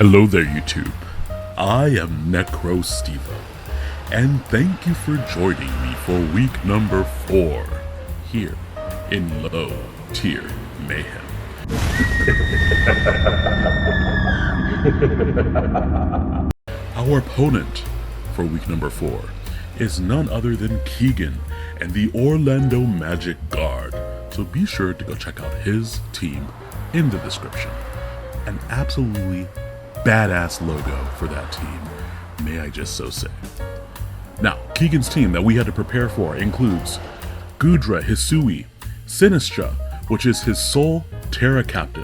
Hello there, YouTube. I am Necrostevo, and thank you for joining me for week number 4 here in Low Tier Mayhem. Our opponent for week number 4 is none other than Keegan and the Orlando Magic Guard, so be sure to go check out his team in the description. An absolutely badass logo for that team, may I just so say. Now, Keegan's team that we had to prepare for includes Gudra Hisui, Sinistra, which is his sole Terra captain,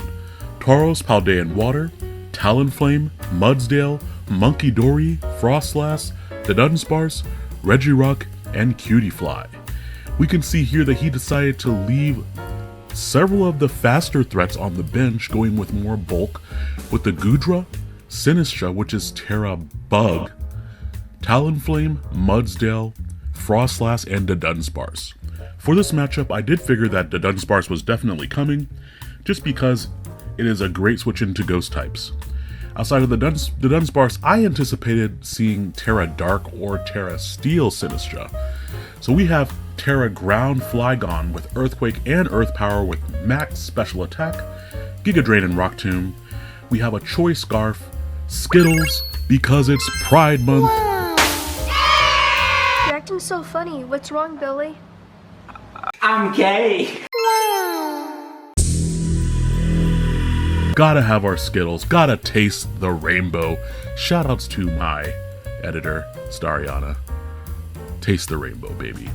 Tauros Paldean Water, Talonflame, Mudsdale, Monkey Dory, Frostlass, the Dunsparce, Regirock, and Cutiefly. We can see here that he decided to leave several of the faster threats on the bench, going with more bulk with the Gudra, Sinistra, which is Terra Bug, Talonflame, Mudsdale, Frostlass, and the Dunsparce. For this matchup, I did figure that the Dunsparce was definitely coming, just because it is a great switch into ghost types. Outside of the Dunsparce, I anticipated seeing Terra Dark or Terra Steel Sinistra. So we have Terra Ground Flygon with Earthquake and Earth Power with max special attack, Giga Drain and Rock Tomb. We have a Choice Scarf, Skittles, because it's Pride Month. You're acting so funny. What's wrong, Billy? I'm gay. Gotta have our Skittles, gotta taste the rainbow. Shoutouts to my editor, Stariana. Taste the rainbow, baby.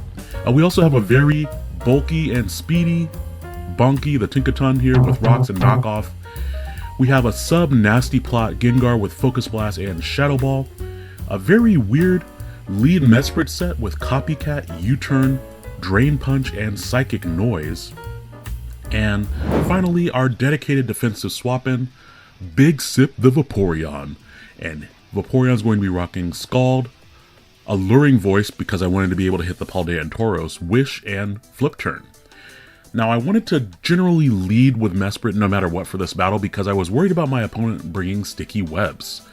We also have a very bulky and speedy Bonky, the Tinkaton here with rocks and knockoff. We have a sub nasty plot Gengar with Focus Blast and Shadow Ball. A very weird lead Mesprit set with Copycat, U-Turn, Drain Punch, and Psychic Noise. And finally, our dedicated defensive swap-in, Big Sip the Vaporeon. And Vaporeon's going to be rocking Scald, Alluring Voice because I wanted to be able to hit the Paldean Tauros, Wish, and Flip Turn. Now, I wanted to generally lead with Mesprit no matter what for this battle because I was worried about my opponent bringing Sticky Webs.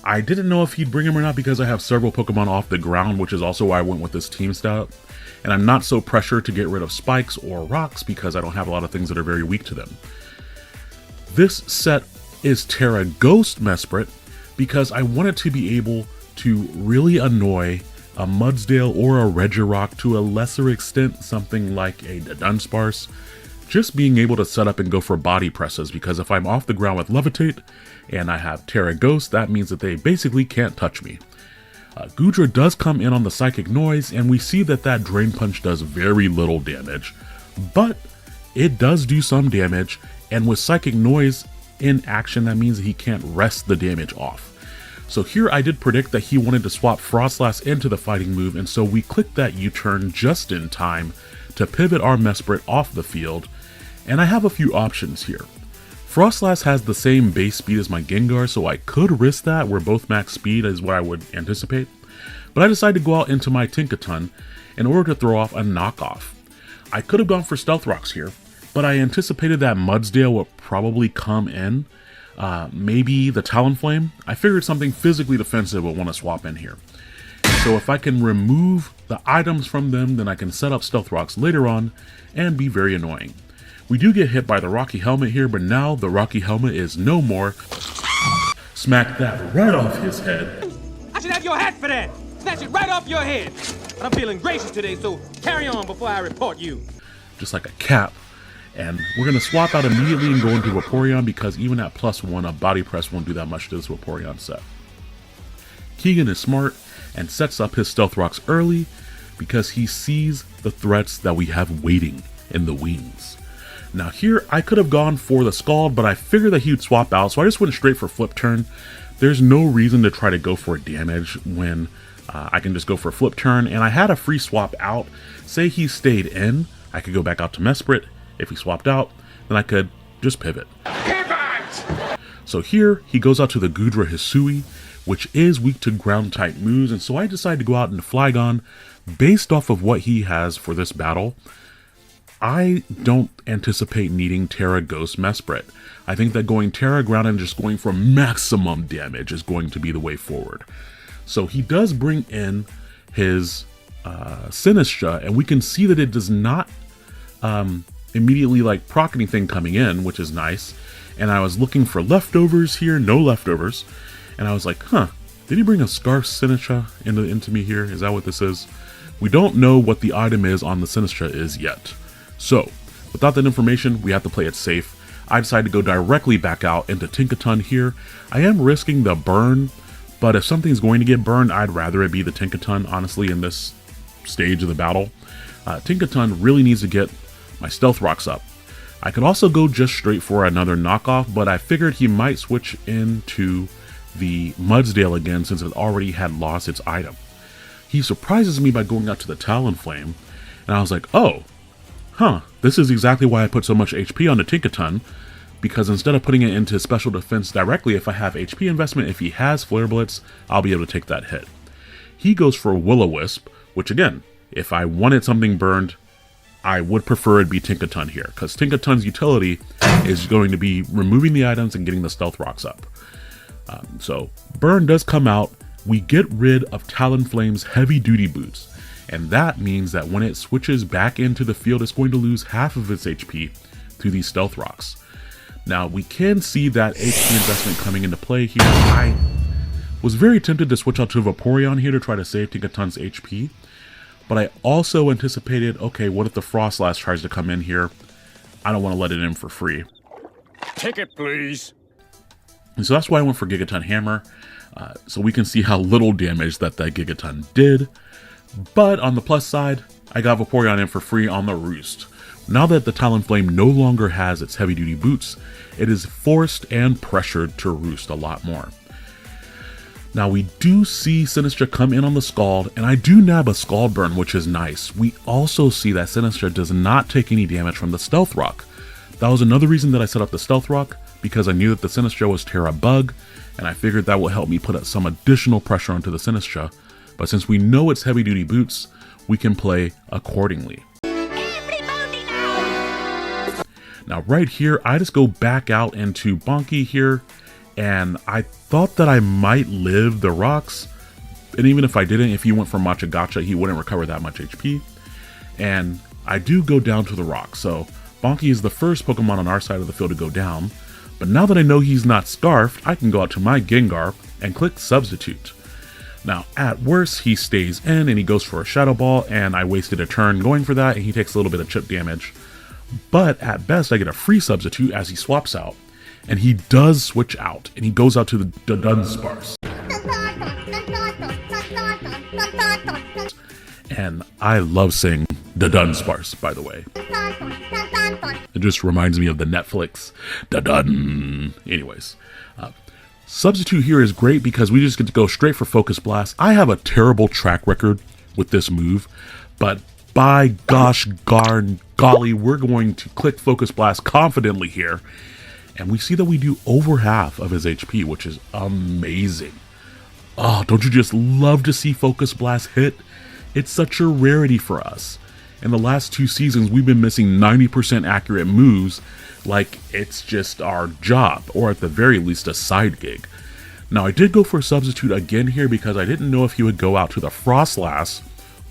I didn't know if he'd bring them or not because I have several Pokemon off the ground, which is also why I went with this team setup. And I'm not so pressured to get rid of spikes or rocks because I don't have a lot of things that are very weak to them. This set is Terra Ghost Mesprit because I wanted to be able to really annoy a Mudsdale or a Regirock, to a lesser extent something like a Dunsparce, just being able to set up and go for body presses, because if I'm off the ground with Levitate and I have Terra Ghost, that means that they basically can't touch me. Gudra does come in on the Psychic Noise, and we see that that Drain Punch does very little damage, but it does do some damage, and with Psychic Noise in action, that means that he can't rest the damage off. So here I did predict that he wanted to swap Frostlass into the fighting move, and so we clicked that U-turn just in time to pivot our Mesprit off the field, and I have a few options here. Frostlass has the same base speed as my Gengar, so I could risk that, where both max speed is what I would anticipate, but I decided to go out into my Tinkaton in order to throw off a knockoff. I could have gone for Stealth Rocks here, but I anticipated that Mudsdale would probably come in. Maybe the Talonflame. I figured something physically defensive would want to swap in here. So if I can remove the items from them, then I can set up Stealth Rocks later on and be very annoying. We do get hit by the Rocky Helmet here, but now the Rocky Helmet is no more. Smack that right off his head. I should have your hat for that. Snatch it right off your head. But I'm feeling gracious today, so carry on before I report you. Just like a cap. And we're going to swap out immediately and go into Vaporeon because even at +1, a Body Press won't do that much to this Vaporeon set. Keegan is smart and sets up his Stealth Rocks early because he sees the threats that we have waiting in the wings. Now here, I could have gone for the Scald, but I figured that he would swap out, so I just went straight for Flip Turn. There's no reason to try to go for damage when I can just go for Flip Turn, and I had a free swap out. Say he stayed in, I could go back out to Mesprit. If he swapped out, then I could just pivot. So here, he goes out to the Gudra Hisui, which is weak to ground type moves, and so I decided to go out into Flygon based off of what he has for this battle. I don't anticipate needing Terra Ghost Mesprit. I think that going Terra Ground and just going for maximum damage is going to be the way forward. So he does bring in his Sinistra, and we can see that it does not immediately like proc anything coming in, which is nice. And I was looking for leftovers here, no leftovers. And I was like, huh, did he bring a Scarf Sinistra into me here? Is that what this is? We don't know what the item is on the Sinistra is yet. So, without that information, we have to play it safe. I decided to go directly back out into Tinkaton here. I am risking the burn, but if something's going to get burned, I'd rather it be the Tinkaton, honestly, in this stage of the battle. Tinkaton really needs to get my Stealth Rocks up. I could also go just straight for another knockoff, but I figured he might switch into the Mudsdale again since it already had lost its item. He surprises me by going out to the Talonflame, and I was like, oh, huh, this is exactly why I put so much HP on the Tinkaton, because instead of putting it into special defense directly, if I have HP investment, if he has Flare Blitz, I'll be able to take that hit. He goes for Will-O-Wisp, which again, if I wanted something burned, I would prefer it be Tinkaton here, because Tinkaton's utility is going to be removing the items and getting the Stealth Rocks up. So, burn does come out. We get rid of Talonflame's heavy duty boots, and that means that when it switches back into the field, it's going to lose half of its HP to these Stealth Rocks. Now, we can see that HP investment coming into play here. I was very tempted to switch out to Vaporeon here to try to save Tinkaton's HP, but I also anticipated, okay, what if the Frostlass tries to come in here? I don't want to let it in for free. Ticket, please. And so that's why I went for Gigaton Hammer, so we can see how little damage that Gigaton did. But on the plus side, I got Vaporeon in for free on the Roost. Now that the Talonflame no longer has its heavy duty boots, it is forced and pressured to roost a lot more. Now we do see Sinistra come in on the Scald, and I do nab a Scald Burn, which is nice. We also see that Sinistra does not take any damage from the Stealth Rock. That was another reason that I set up the Stealth Rock, because I knew that the Sinistra was Terra Bug, and I figured that will help me put some additional pressure onto the Sinistra. But since we know it's heavy duty boots, we can play accordingly. Now right here, I just go back out into Bonky here, and I thought that I might live the rocks, and even if I didn't, if he went for Machigacha, he wouldn't recover that much HP. And I do go down to the rock, so Bonky is the first Pokemon on our side of the field to go down. But now that I know he's not Scarfed, I can go out to my Gengar and click Substitute. Now, at worst, he stays in and he goes for a Shadow Ball, and I wasted a turn going for that, and he takes a little bit of chip damage. But at best, I get a free Substitute as he swaps out, and he does switch out, and he goes out to the Dunsparce. And I love saying the Dunsparce, by the way. It just reminds me of the Netflix da-dun. Anyways, Substitute here is great because we just get to go straight for Focus Blast. I have a terrible track record with this move, but by gosh darn golly, we're going to click Focus Blast confidently here. And we see that we do over half of his HP, which is amazing. Oh, don't you just love to see Focus Blast hit? It's such a rarity for us. In the last 2 seasons, we've been missing 90% accurate moves like it's just our job, or at the very least a side gig. Now I did go for a Substitute again here because I didn't know if he would go out to the Frostlass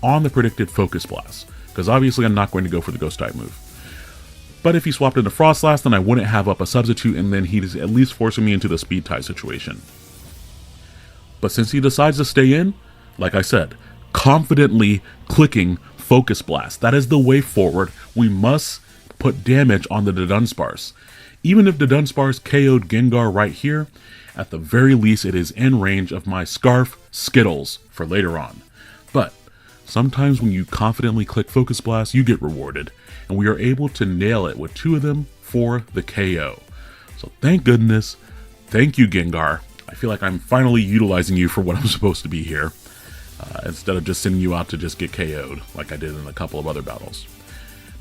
on the predicted Focus Blast, because obviously I'm not going to go for the Ghost type move. But if he swapped into Frostlass, then I wouldn't have up a Substitute, and then he's at least forcing me into the Speed type situation. But since he decides to stay in, like I said, confidently clicking Focus Blast. That is the way forward. We must put damage on the Dunsparce. Even if the Dunsparce KO'd Gengar right here, at the very least it is in range of my Scarf Skittles for later on. But sometimes when you confidently click Focus Blast, you get rewarded, and we are able to nail it with 2 of them for the KO. So thank goodness. Thank you, Gengar. I feel like I'm finally utilizing you for what I'm supposed to be here. Instead of just sending you out to just get KO'd, like I did in a couple of other battles.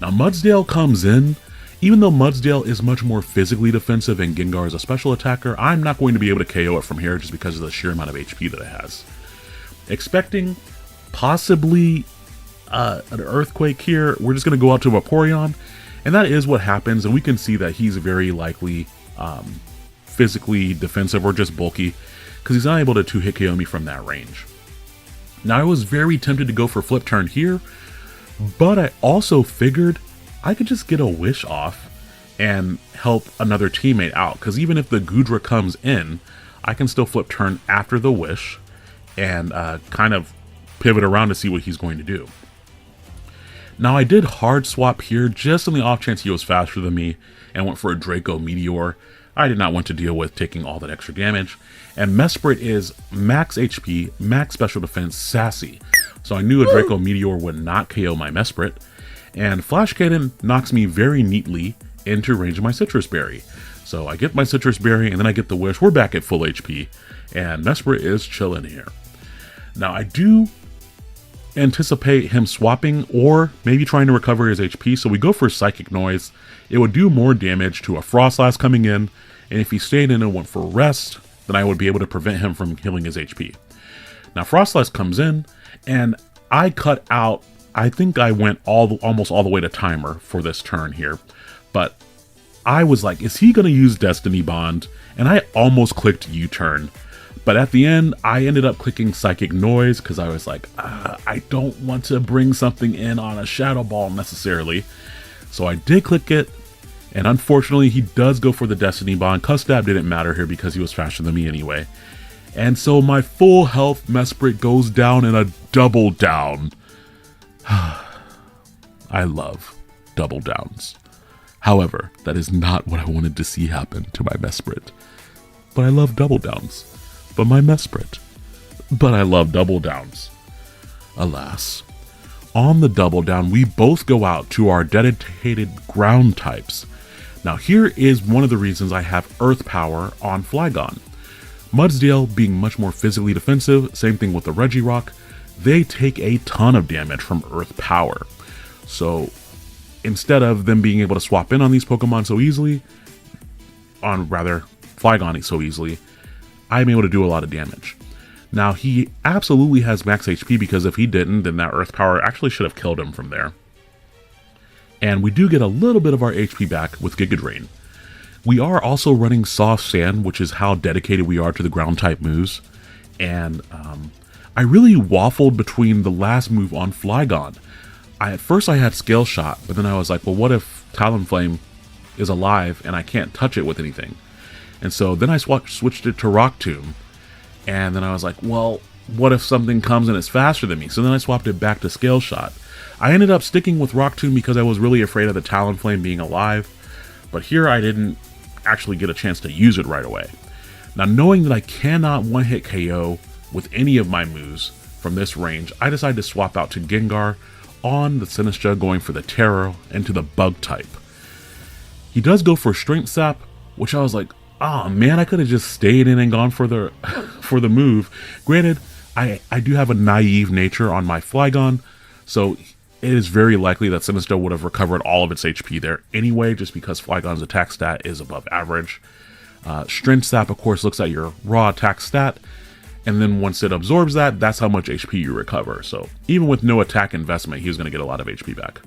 Now Mudsdale comes in. Even though Mudsdale is much more physically defensive and Gengar is a special attacker, I'm not going to be able to KO it from here just because of the sheer amount of HP that it has. Expecting possibly an Earthquake here, we're just going to go out to Vaporeon, and that is what happens, and we can see that he's very likely physically defensive or just bulky, because he's not able to 2-hit KO me from that range. Now I was very tempted to go for Flip Turn here, but I also figured I could just get a Wish off and help another teammate out, because even if the Goodra comes in, I can still Flip Turn after the Wish and kind of pivot around to see what he's going to do. Now I did hard swap here just on the off chance he was faster than me and went for a Draco Meteor. I did not want to deal with taking all that extra damage, and Mesprit is max HP, max special defense, sassy. So I knew a Draco Meteor would not KO my Mesprit, and Flash Cannon knocks me very neatly into range of my Citrus Berry. So I get my Citrus Berry and then I get the Wish. We're back at full HP, and Mesprit is chilling here. Now I do anticipate him swapping or maybe trying to recover his HP, so we go for Psychic Noise. It would do more damage to a Frostlass coming in, and if he stayed in and went for Rest, then I would be able to prevent him from healing his HP. Now Frostlass comes in, and I cut out, I think I went almost all the way to timer for this turn here, but I was like, is he going to use Destiny Bond? And I almost clicked U-turn. But at the end, I ended up clicking Psychic Noise because I was like, I don't want to bring something in on a Shadow Ball necessarily. So I did click it, and unfortunately he does go for the Destiny Bond. Cuss-Stab didn't matter here because he was faster than me anyway. And so my full health Mesprit goes down in a double down. I love double downs. However, that is not what I wanted to see happen to my Mesprit. But I love double downs. But my Mesprit. But I love double downs. Alas. On the double down, we both go out to our dedicated ground types. Now here is one of the reasons I have Earth Power on Flygon. Mudsdale being much more physically defensive, same thing with the Regirock, they take a ton of damage from Earth Power. So instead of them being able to swap in on these Pokemon so easily, Flygon so easily, I'm able to do a lot of damage. Now he absolutely has max HP, because if he didn't, then that Earth Power actually should have killed him from there. And we do get a little bit of our HP back with Giga Drain. We are also running Soft Sand, which is how dedicated we are to the ground type moves. And I really waffled between the last move on Flygon. At first I had Scale Shot, but then I was like, well, what if Talonflame is alive and I can't touch it with anything? And so then I switched it to Rock Tomb, and then I was like, well, what if something comes and it's faster than me? So then I swapped it back to Scale Shot. I ended up sticking with Rock Tomb because I was really afraid of the Talonflame being alive, but here I didn't actually get a chance to use it right away. Now knowing that I cannot one-hit KO with any of my moves from this range, I decided to swap out to Gengar on the Sinistcha, going for the Terror into the Bug type. He does go for Strength Sap, which I was like, oh man, I could have just stayed in and gone for the for the move. Granted, I do have a naive nature on my Flygon, so it is very likely that Sinistcha would have recovered all of its HP there anyway, just because Flygon's attack stat is above average. Strength Sap, of course, looks at your raw attack stat, and then once it absorbs that, that's how much HP you recover. So even with no attack investment, he was going to get a lot of HP back.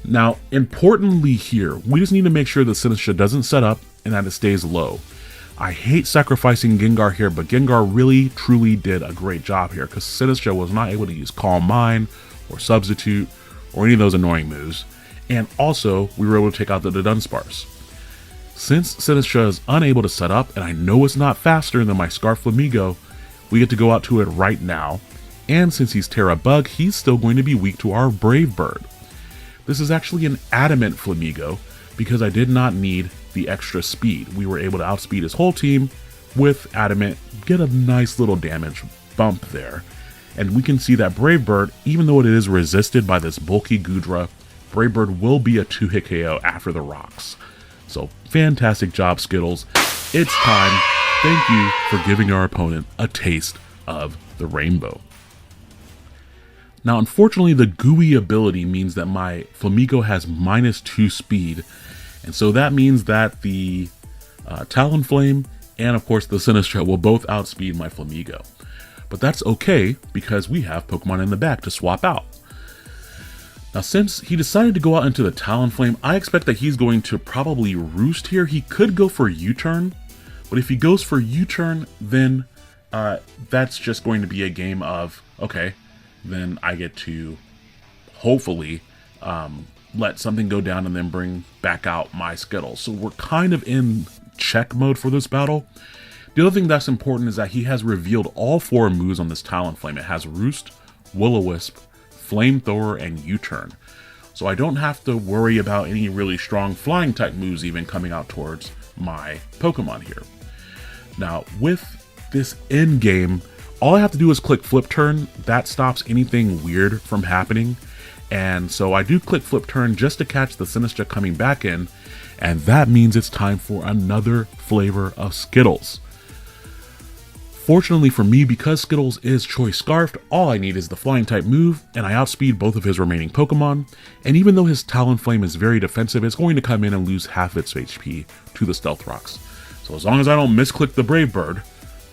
Now, importantly here, we just need to make sure that Sinistcha doesn't set up and that it stays low. I hate sacrificing Gengar here, but Gengar really, truly did a great job here, because Sinistcha was not able to use Calm Mind or Substitute or any of those annoying moves, and also we were able to take out the Dunsparce. Since Sinistcha is unable to set up, and I know it's not faster than my Scarflamigo, we get to go out to it right now, and since he's Terra Bug, he's still going to be weak to our Brave Bird. This is actually an Adamant Flamigo, because I did not need the extra speed. We were able to outspeed his whole team with Adamant, get a nice little damage bump there. And we can see that Brave Bird, even though it is resisted by this bulky Goodra, Brave Bird will be a 2-hit KO after the rocks. So fantastic job, Skittles. It's time. Thank you for giving our opponent a taste of the rainbow. Now, unfortunately, the gooey ability means that my Flamigo has -2 speed, and so that means that the Talonflame and, of course, the Sinistcha will both outspeed my Flamigo. But that's okay, because we have Pokemon in the back to swap out. Now, since he decided to go out into the Talonflame, I expect that he's going to probably roost here. He could go for U-turn, but if he goes for U-turn, then that's just going to be a game of, okay, then I get to hopefully let something go down and then bring back out my Skittles. So we're kind of in check mode for this battle. The other thing that's important is that he has revealed all 4 moves on this Talonflame. It has Roost, Will-O-Wisp, Flamethrower, and U-turn. So I don't have to worry about any really strong flying type moves even coming out towards my Pokemon here. Now, with this end game, all I have to do is click Flip Turn. That stops anything weird from happening. And so I do click Flip Turn just to catch the Sinistcha coming back in. And that means it's time for another flavor of Skittles. Fortunately for me, because Skittles is Choice Scarfed, all I need is the flying type move, and I outspeed both of his remaining Pokemon, and even though his Talonflame is very defensive, it's going to come in and lose half its HP to the Stealth Rocks. So as long as I don't misclick the Brave Bird,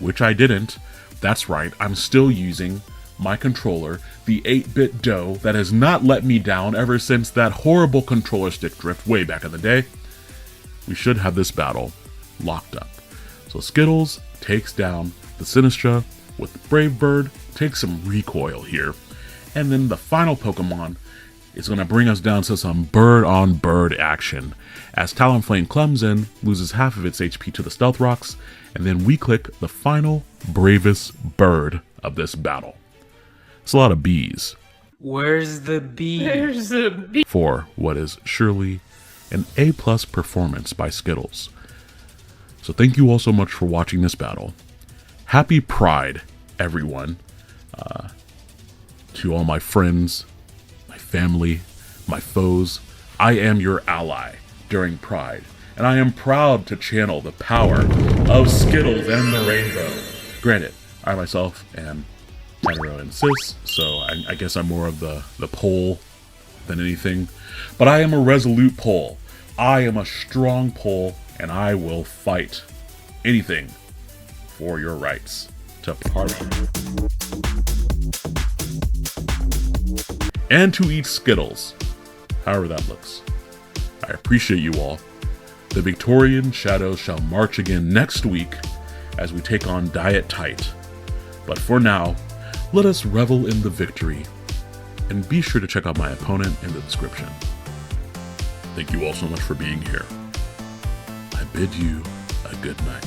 which I didn't, that's right, I'm still using my controller, the 8-bit dough that has not let me down ever since that horrible controller stick drift way back in the day. We should have this battle locked up. So Skittles takes down the Sinistcha with Brave Bird, takes some recoil here, and then the final Pokemon is going to bring us down to some bird-on-bird action, as Talonflame comes in, loses half of its HP to the Stealth Rocks, and then we click the final bravest bird of this battle. It's a lot of bees. Where's the bee? For what is surely an A+ performance by Skittles. So thank you all so much for watching this battle. Happy Pride, everyone. To all my friends, my family, my foes, I am your ally during Pride, and I am proud to channel the power of Skittles and the rainbow. Granted, I myself am hetero and cis, so I guess I'm more of the pole than anything, but I am a resolute pole. I am a strong pole, and I will fight anything for your rights to party. And to eat Skittles, however that looks. I appreciate you all. The Victorian shadows shall march again next week as we take on Diet Tight. But for now, let us revel in the victory, and be sure to check out my opponent in the description. Thank you all so much for being here. I bid you a good night.